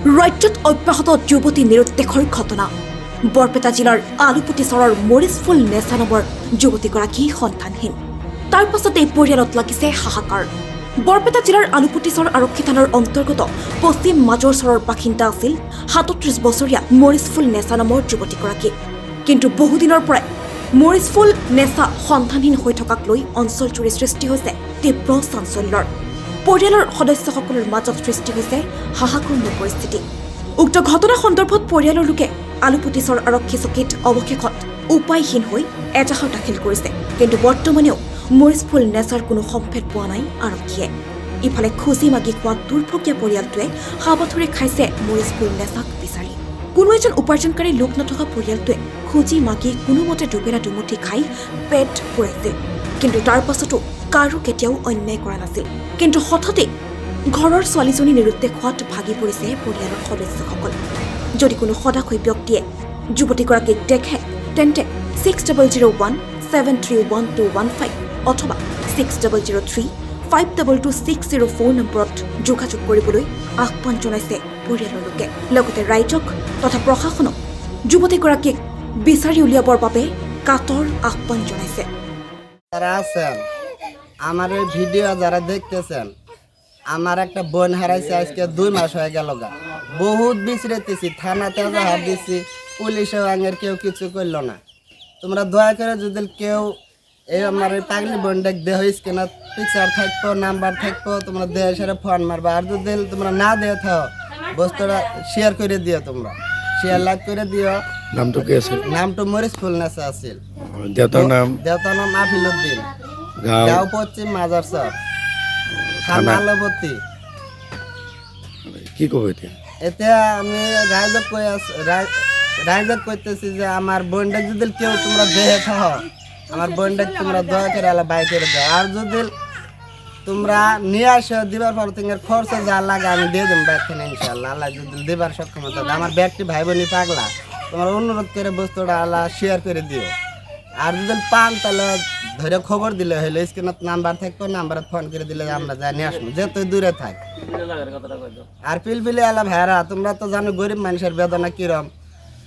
ৰাজ্যত অব্যাহত যুৱতী নিৰুদ্দেশৰ ঘটনা বৰপেটা জিলাৰ আলুপুটিচৰৰ মৰিচফুল নেচা নামৰ যুৱতীগৰাকী সন্তানহীন তাৰ পাছতে পৰিয়ালত লাগিছে হাহাকাৰ বৰপেটা জিলাৰ আলুপুটিচৰ আৰক্ষী থানাৰ অন্তৰ্গত পশ্চিম মাজৰচৰৰ বাসিন্দা আছিল ৩৭ বছৰীয়া মৰিচফুল নেচা নামৰ যুৱতীগৰাকী কিন্তু বহুদিনৰ পৰাই মৰিচফুল নেচা সন্তানহীন হৈ থকাক লৈ অঞ্চলজুৰি সৃষ্টি হৈছে তীব্ৰ চাঞ্চল্যৰ পৰিয়ালৰ সদস্যসকলৰ মাজত সৃষ্টি হৈছে হাহাকাৰপূৰ্ণ পৰিস্থিতি উক্ত ঘটনা সন্দৰ্ভত পৰিয়ালৰ লোকে আলুপুটিচৰ আৰক্ষী চকীত অৱশেষত উপায়হীন হৈ এজাহাৰ দাখিল কৰিছে কিন্তু বৰ্তমানেও মৰিচফুল নেচাৰ কোনো সম্ভেদ পোৱা নাই আৰক্ষীয়ে ইফালে খুজি মাগি খোৱা দুৰ্ভগীয়া পৰিয়ালটোৱে সাবাথুৰি খাইছে মৰিচফুল নেচাক বিচাৰি কোনো এজন উপাৰ্জনকাৰী লোক নথকা পৰিয়ালটোৱে খুজি মাগি কোনোমতে দুবেলা দুমুঠি খাই পেট পুৰাইছিল কিন্তু তাৰ পাছতো কাৰো কেতিয়াও অন্যায় কৰা নাছিল কিন্তু হঠাতে ঘৰৰ ছোৱালীজনী নিৰুদ্দেশ হোৱাত ভাগি পৰিছে পৰিয়ালৰ সদস্যসকল যদি কোনো সদাশয় ব্যক্তিয়ে যুৱতীগৰাকীক দেখে তেন্তে 6001731215 অথবা 6003522604 নম্বৰত যোগাযোগ কৰিবলৈ আহ্বান জনাইছে পৰিয়ালৰ লোকে লগতে ৰাইজক তথা প্ৰশাসনক যুৱতীগৰাকীক বিচাৰি উলিয়াবৰ বাবে কাতৰ আহ্বান জনাইছে যারা আছেন আমার এই ভিডিও যারা দেখতেছেন আমার একটা বোন হারাইছে আজকে 2 মাস হয়ে গেল গা বহুত বিচরেতেছি থানাতে হার দিছি পুলিশও আঙের কেউ কিছু করলো না তোমরা দয়া করে যদি কেউ এই আমার এই পাগলি বোনটাক দেহ স্ক্যান পিকচার থাকবো নাম্বার থাকবো তোমরা দেহ সারে ফোন মারবা আর যদি তোমরা না দিয়ে থাও বস্তুটা শেয়ার করে দিও তোমরা শেয়ার লাইক করে দিও নামটো কি আছে নামটো মরিচফুল নেচা আছিল দেউতাৰ নাম আফিলউদ্দিন গাঁও পশ্চিম মাজারচর থানা আলুপুটি কি কব এতিয়া আমি রাইজক কইতেছি যে আমার বোনটাক যদি কেউ তোমরা দেহে থাও আমার বোনটাক তোমরা দয়া করে আলা বাই করে দাও আর যদি তোমরা নিয়ে আসো দিবার পর তোমার খরচ যা লাগে আমি দিয়ে দেব ব্যাগ থেকে ইনশাআল্লাহ আল্লাহ যদি দিবার সক্ষমতা আমার ব্যাগটি ভাই বোনই পাগলা তোমার অনুরোধ করে বস্তুটা আল্লাহ শেয়ার করে দিও আর যদি পান তাহলে ধরে খবর দিলে হইলো স্ক্রিনত নাম্বার থাকবে নাম্বারে ফোন করে দিলে আমরা যা নিয়ে আসবো যেহেতু দূরে থাক আর পিলপিলি আলা ভাইরা তোমরা তো জানো গরিব মানুষের বেদনা কিরম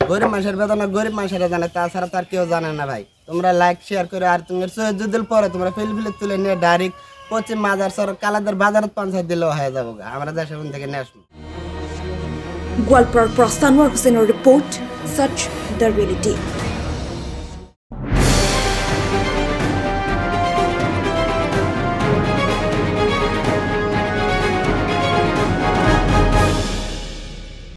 গরিব মানুষের বেদনা গরিব মানুষেরা জানে তাছাড়া তার কেউ জানে না ভাই তোমরা লাইক শেয়ার করে আর তোমার যদি পরে তোমরা পিলপিলি তুলে নিয়ে ডাইরেক্ট পশ্চিম মাজারচর কালাদের বাজারত পঞ্চায়েত দিলেও হয়ে যাবো আমরা দেশের থেকে নিয়ে আসবো গোৱালপাৰাৰ পৰা সানোৱাৰ হুছেইনৰ ৰিপৰ্ট সচ দ্য ৰিয়েলিটি